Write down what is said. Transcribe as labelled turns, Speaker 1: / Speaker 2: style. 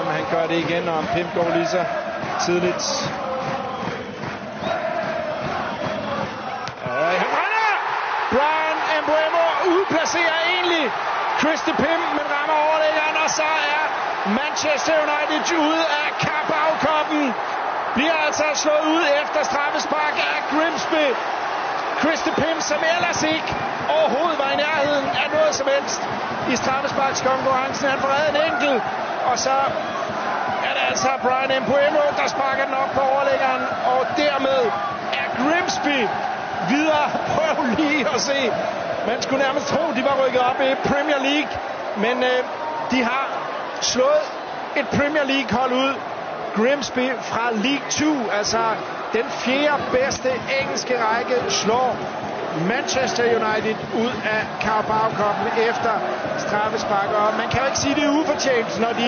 Speaker 1: om han gør det igen, og om Pim går lige så tidligt. Han brænder! Bryan Mbeumo udplacerer egentlig Christy Pim, men rammer overlæggeren, og så er Manchester United ude af Carabao-cuppen. Bliver altså slået ud efter straffespark af Grimsby. Christy Pim, som ellers ikke overhovedet var i nærheden af noget som helst i straffesparkskonkurrencen. Han får reddet en enkelt, og så er det altså Bryan Mbeumo, der sparker den op på overlæggeren, og dermed er Grimsby videre. Prøv lige at se. Man skulle nærmest tro, de var rykket op i Premier League, men de har slået et Premier League-hold ud. Grimsby fra League 2, altså den fjerde bedste engelske række, slår Manchester United ud af Carabao-cuppen efter straffespark. Og man kan jo ikke sige, det er ufortjent, når de